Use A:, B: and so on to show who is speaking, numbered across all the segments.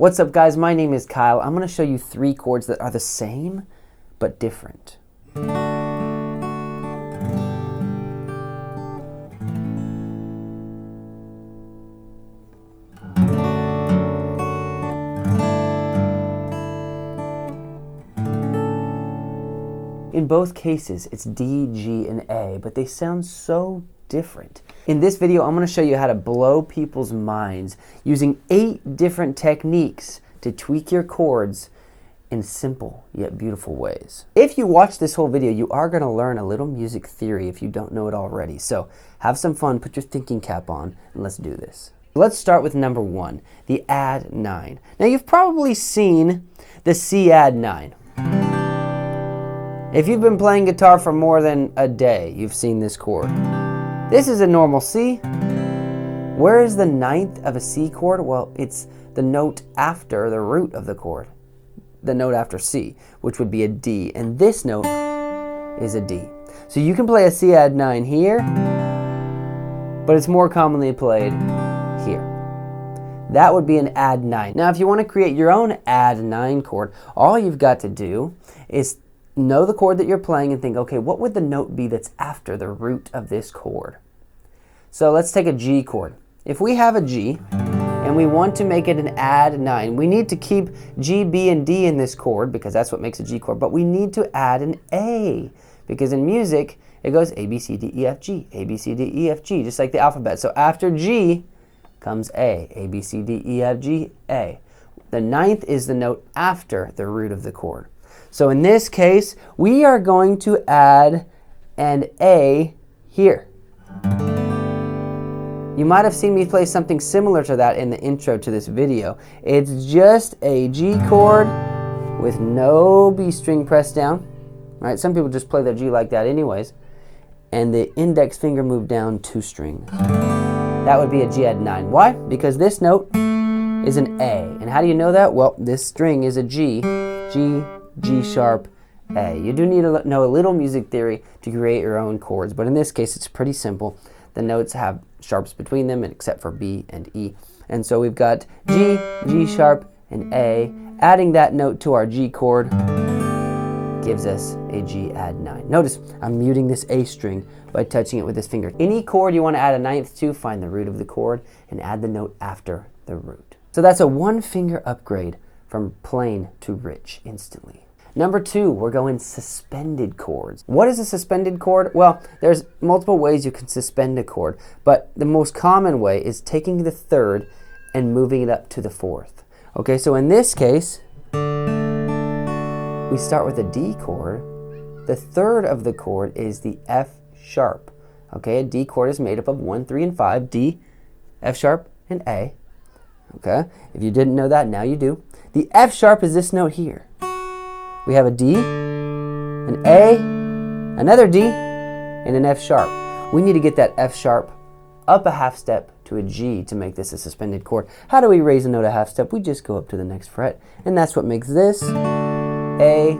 A: What's up guys, my name is Kyle. I'm going to show you 3 chords that are the same but different. In both cases, it's D, G, and A, but they sound so different. In this video, I'm going to show you how to blow people's minds using 8 different techniques to tweak your chords in simple yet beautiful ways. If you watch this whole video, you are going to learn a little music theory if you don't know it already. So have some fun, put your thinking cap on, and let's do this. Let's start with number 1, the add 9. Now you've probably seen the C add 9. If you've been playing guitar for more than a day, you've seen this chord. This is a normal C. Where is the 9th of a C chord? Well, it's the note after the root of the chord. The note after C, which would be a D. And this note is a D. So you can play a C add 9 here, but it's more commonly played here. That would be an add 9. Now, if you want to create your own add 9 chord, all you've got to do is know the chord that you're playing and think, okay, what would the note be that's after the root of this chord? So let's take a G chord. If we have a G and we want to make it an add 9, we need to keep G, B, and D in this chord because that's what makes a G chord, but we need to add an A because in music it goes A, B, C, D, E, F, G, A, B, C, D, E, F, G, just like the alphabet. So after G comes A, B, C, D, E, F, G, A. The 9th is the note after the root of the chord. So in this case, we are going to add an A here. You might have seen me play something similar to that in the intro to this video. It's just a G chord with no B string pressed down. Right? Some people just play their G like that anyways. And the index finger moved down 2 strings. That would be a G add 9. Why? Because this note is an A. And how do you know that? Well, this string is a G. G, G sharp, A. You do need to know a little music theory to create your own chords, but in this case it's pretty simple. The notes have sharps between them except for B and E. And so we've got G, G sharp, and A. Adding that note to our G chord gives us a G add 9. Notice I'm muting this A string by touching it with this finger. Any chord you want to add a 9th to, find the root of the chord and add the note after the root. So that's a 1-finger upgrade from plain to rich instantly. Number 2, we're going suspended chords. What is a suspended chord? Well, there's multiple ways you can suspend a chord, but the most common way is taking the 3rd and moving it up to the 4th. Okay, so in this case, we start with a D chord. The 3rd of the chord is the F sharp. Okay, a D chord is made up of 1, 3, and 5, D, F sharp, and A. Okay, if you didn't know that, now you do. The F sharp is this note here. We have a D, an A, another D, and an F sharp. We need to get that F sharp up a half step to a G to make this a suspended chord. How do we raise a note a half step? We just go up to the next fret, and that's what makes this A,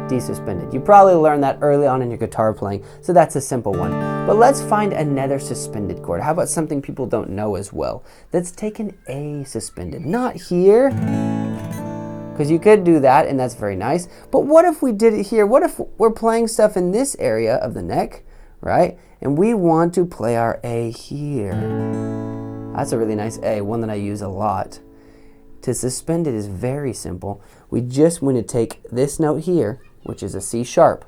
A: D suspended. You probably learned that early on in your guitar playing, so that's a simple one. But let's find another suspended chord. How about something people don't know as well? Let's take an A suspended. Not here, because you could do that, and that's very nice. But what if we did it here? What if we're playing stuff in this area of the neck, right? And we want to play our A here. That's a really nice A, one that I use a lot. To suspend it is very simple. We just want to take this note here, which is a C sharp,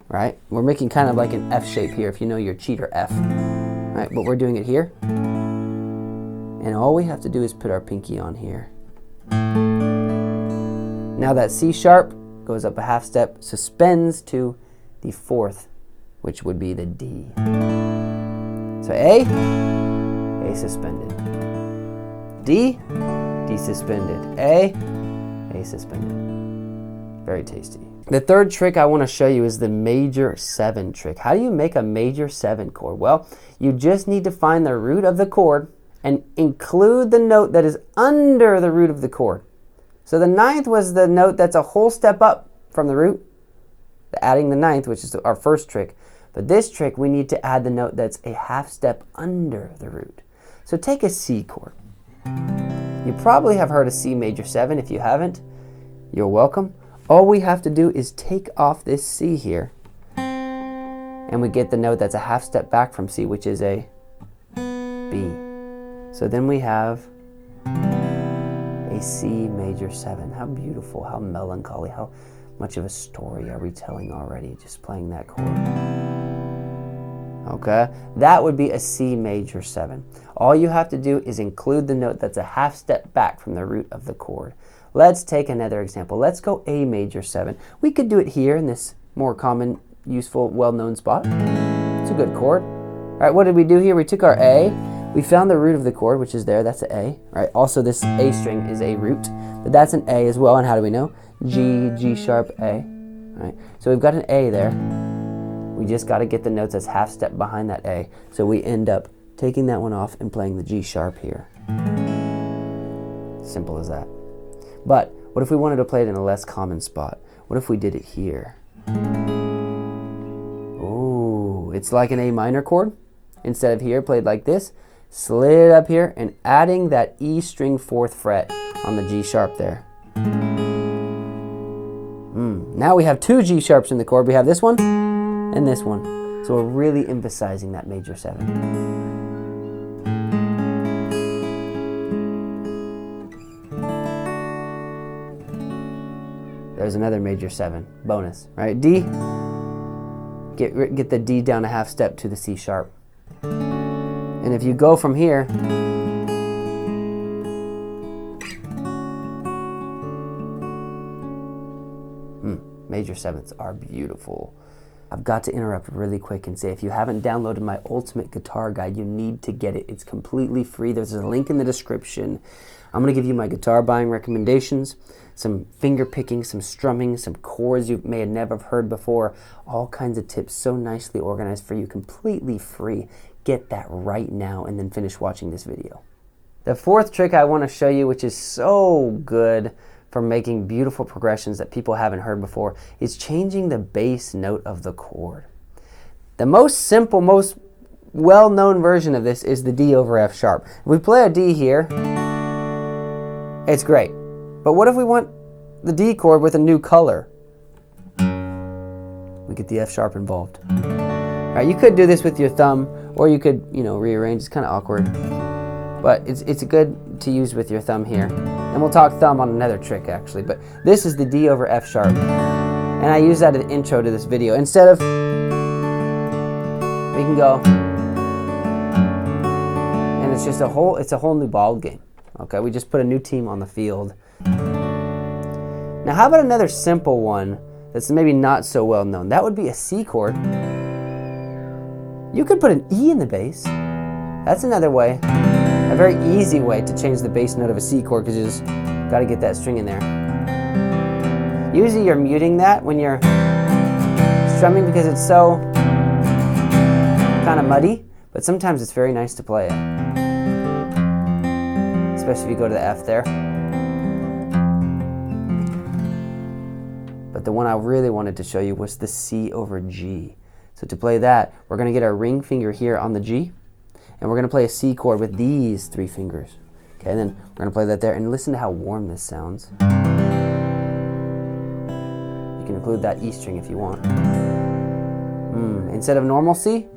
A: right? We're making kind of like an F shape here if you know your cheater F, right? But we're doing it here. And all we have to do is put our pinky on here. Now that C sharp goes up a half step, suspends to the 4th, which would be the D. So A suspended. D suspended. A suspended. Very tasty. The 3rd trick I want to show you is the major 7 trick. How do you make a major 7 chord? Well, you just need to find the root of the chord and include the note that is under the root of the chord. So the 9th was the note that's a whole step up from the root, adding the 9th, which is our first trick. But this trick, we need to add the note that's a half step under the root. So take a C chord. You probably have heard of C major 7. If you haven't, you're welcome. All we have to do is take off this C here, and we get the note that's a half step back from C, which is a B. So then we have a C major 7. How beautiful, how melancholy, how much of a story are we telling already just playing that chord? Okay, that would be a C major 7. All you have to do is include the note that's a half step back from the root of the chord. Let's take another example. Let's go A major 7. We could do it here in this more common, useful, well-known spot. It's a good chord. All right, what did we do here? We took our A, we found the root of the chord, which is there, that's an A, right? Also, this A string is a root, but that's an A as well, and how do we know? G, G sharp, A, right? So we've got an A there. We just got to get the notes that's half step behind that A. So we end up taking that one off and playing the G sharp here. Simple as that. But what if we wanted to play it in a less common spot? What if we did it here? Oh, it's like an A minor chord. Instead of here, played like this, slid up here and adding that E string 4th fret on the G sharp there. Now we have 2 G sharps in the chord. We have this one and this one. So we're really emphasizing that major 7. There's another major 7, bonus, right? D, get the D down a half step to the C sharp. And if you go from here, major 7ths are beautiful. I've got to interrupt really quick and say, if you haven't downloaded my ultimate guitar guide, you need to get it. It's completely free. There's a link in the description. I'm going to give you my guitar buying recommendations, some finger picking, some strumming, some chords you may have never heard before, all kinds of tips so nicely organized for you, completely free. Get that right now and then finish watching this video. The 4th trick I want to show you, which is so good for making beautiful progressions that people haven't heard before, is changing the bass note of the chord. The most simple, most well-known version of this is the D over F sharp. If we play a D here, it's great. But what if we want the D chord with a new color? We get the F sharp involved. All right, you could do this with your thumb, or you could, rearrange. It's kind of awkward. But it's good to use with your thumb here. And we'll talk thumb on another trick, actually. But this is the D over F sharp. And I use that as an intro to this video. Instead of, we can go, and it's just a whole new ball game. Okay, we just put a new team on the field. Now, how about another simple one that's maybe not so well known? That would be a C chord. You could put an E in the bass. That's another way. A very easy way to change the bass note of a C chord, because you just got to get that string in there. Usually you're muting that when you're strumming because it's so kind of muddy, but sometimes it's very nice to play it. Especially if you go to the F there. But the one I really wanted to show you was the C over G. So to play that, we're going to get our ring finger here on the G, and we're going to play a C chord with these 3 fingers. Okay, and then we're going to play that there, and listen to how warm this sounds. You can include that E string if you want. Instead of normal C,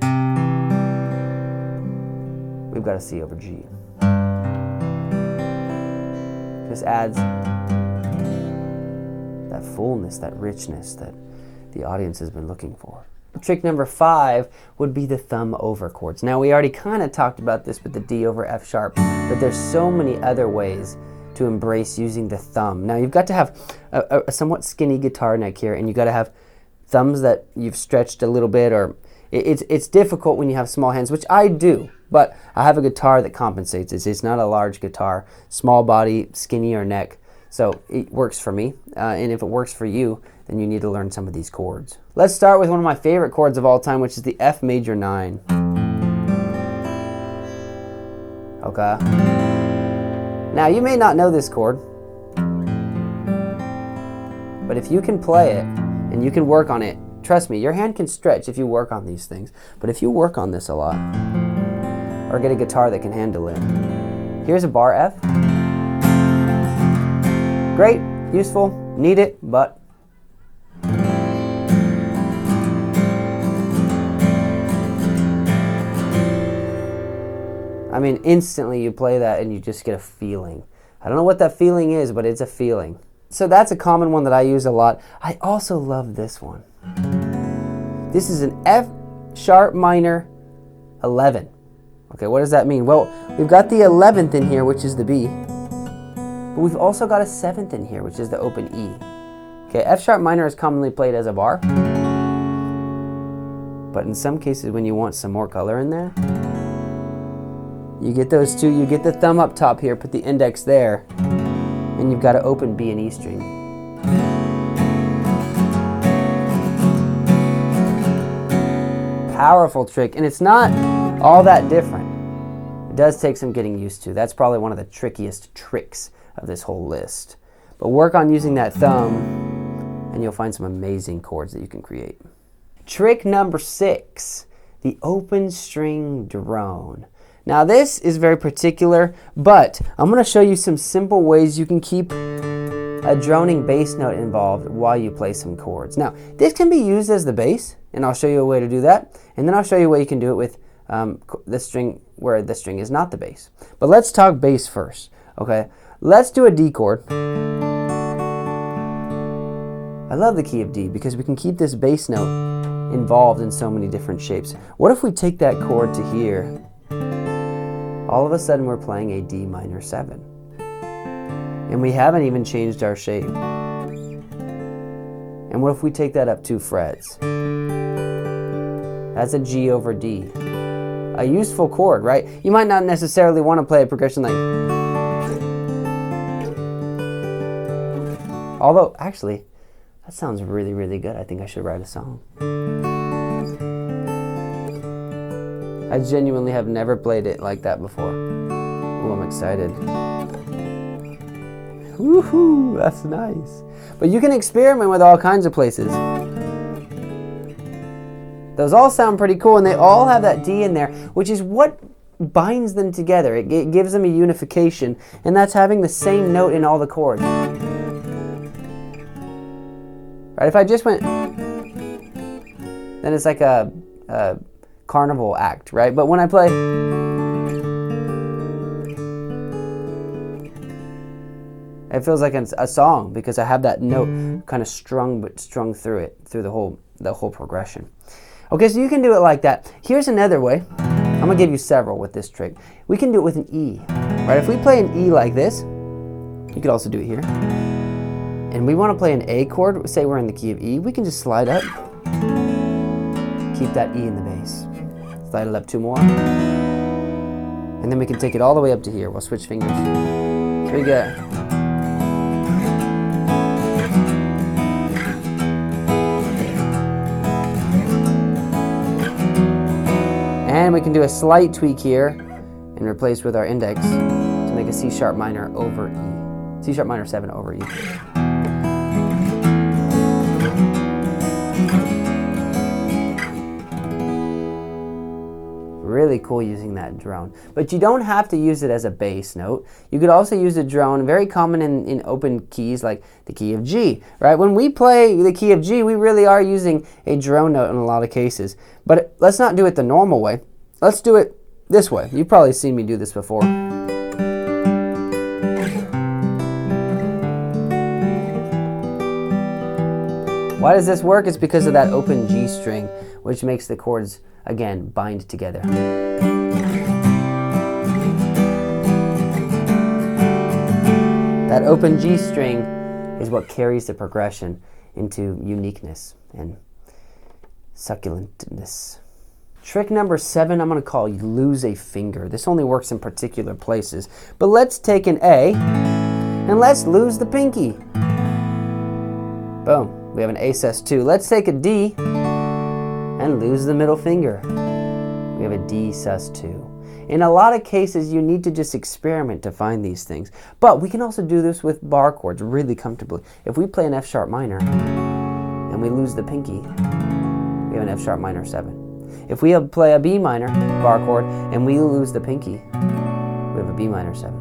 A: we've got a C over G. Just adds that fullness, that richness that the audience has been looking for. Trick number 5 would be the thumb over chords. Now, we already kind of talked about this with the D over F sharp, but there's so many other ways to embrace using the thumb. Now, you've got to have a somewhat skinny guitar neck here, and you've got to have thumbs that you've stretched a little bit, or it's difficult when you have small hands, which I do, but I have a guitar that compensates this. It's not a large guitar, small body, skinnier neck, so it works for me, and if it works for you, then you need to learn some of these chords. Let's start with one of my favorite chords of all time, which is the F major 9. Okay. Now, you may not know this chord, but if you can play it and you can work on it, trust me, your hand can stretch if you work on these things. But if you work on this a lot, or get a guitar that can handle it, here's a bar F. Great, useful, need it, but I mean, instantly you play that and you just get a feeling. I don't know what that feeling is, but it's a feeling. So that's a common one that I use a lot. I also love this one. This is an F sharp minor 11. Okay, what does that mean? Well, we've got the 11th in here, which is the B, but we've also got a 7th in here, which is the open E. Okay, F sharp minor is commonly played as a bar, but in some cases when you want some more color in there, you get those two, you get the thumb up top here, put the index there, and you've got an open B and E string. Powerful trick, and it's not all that different. It does take some getting used to. That's probably one of the trickiest tricks of this whole list. But work on using that thumb, and you'll find some amazing chords that you can create. Trick number 6, the open string drone. Now this is very particular, but I'm going to show you some simple ways you can keep a droning bass note involved while you play some chords. Now this can be used as the bass, and I'll show you a way to do that, and then I'll show you a way you can do it with the string where the string is not the bass. But let's talk bass first, okay? Let's do a D chord. I love the key of D because we can keep this bass note involved in so many different shapes. What if we take that chord to here? All of a sudden we're playing a D minor 7. And we haven't even changed our shape. And what if we take that up 2 frets? That's a G over D. A useful chord, right? You might not necessarily want to play a progression like... Although, actually, that sounds really, really good. I think I should write a song. I genuinely have never played it like that before. Ooh, I'm excited. Woohoo, that's nice. But you can experiment with all kinds of places. Those all sound pretty cool, and they all have that D in there, which is what binds them together. It gives them a unification, and that's having the same note in all the chords. Right? If I just went, then it's like a carnival act, right? But when I play, it feels like a song because I have that note kind of strung through it, through the whole progression. Okay, so you can do it like that. Here's another way. I'm gonna give you several with this trick. We can do it with an E, right? If we play an E like this, you could also do it here. And we want to play an A chord, say we're in the key of E, we can just slide up, keep that E in the bass. Slide it up 2 more. And then we can take it all the way up to here. We'll switch fingers. Here we go. And we can do a slight tweak here and replace with our index to make a C sharp minor over E. C sharp minor 7 over E. Really cool using that drone. But you don't have to use it as a bass note. You could also use a drone, very common in open keys like the key of G, right? When we play the key of G, we really are using a drone note in a lot of cases. But let's not do it the normal way. Let's do it this way. You've probably seen me do this before. Why does this work? It's because of that open G string, which makes the chords, again, bind together. That open G string is what carries the progression into uniqueness and succulentness. Trick number 7, I'm going to call lose a finger. This only works in particular places. But let's take an A and let's lose the pinky. Boom. We have an A sus2. Let's take a D and lose the middle finger. We have a D sus2. In a lot of cases, you need to just experiment to find these things. But we can also do this with bar chords really comfortably. If we play an F sharp minor and we lose the pinky, we have an F sharp minor 7. If we play a B minor bar chord and we lose the pinky, we have a B minor 7.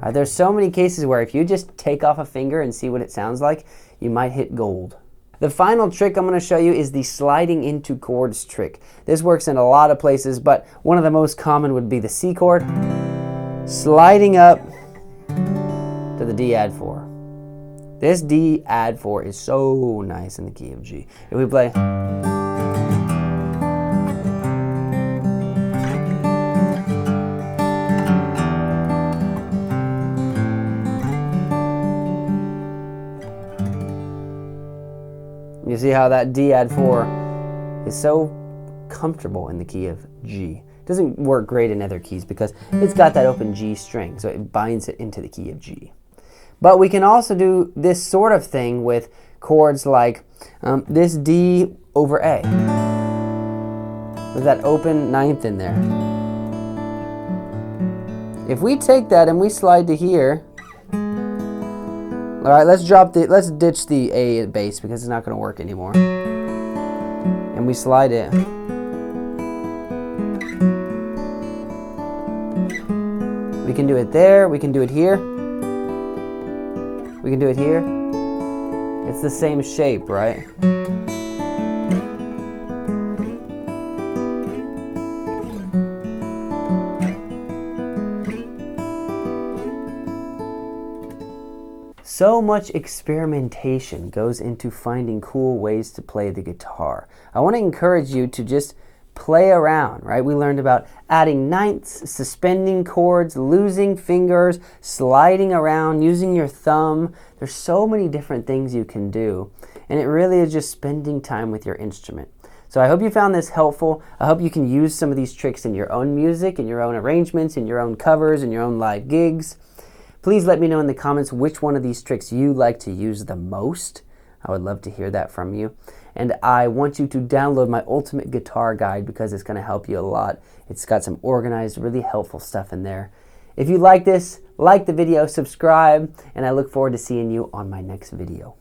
A: There's so many cases where if you just take off a finger and see what it sounds like, you might hit gold. The final trick I'm going to show you is the sliding into chords trick. This works in a lot of places, but one of the most common would be the C chord, sliding up to the D add 4. This D add 4 is so nice in the key of G. If we play, you see how that D add 4 is so comfortable in the key of G. It doesn't work great in other keys because it's got that open G string, so it binds it into the key of G. But we can also do this sort of thing with chords like this D over A. With that open ninth in there. If we take that and we slide to here, all right, let's ditch the A bass because it's not going to work anymore. And we slide it. We can do it there, we can do it here. We can do it here. It's the same shape, right? So much experimentation goes into finding cool ways to play the guitar. I want to encourage you to just play around, right? We learned about adding ninths, suspending chords, losing fingers, sliding around, using your thumb. There's so many different things you can do, and it really is just spending time with your instrument. So I hope you found this helpful. I hope you can use some of these tricks in your own music, in your own arrangements, in your own covers, in your own live gigs. Please let me know in the comments which one of these tricks you like to use the most. I would love to hear that from you. And I want you to download my Ultimate Guitar Guide because it's going to help you a lot. It's got some organized, really helpful stuff in there. If you like this, like the video, subscribe, and I look forward to seeing you on my next video.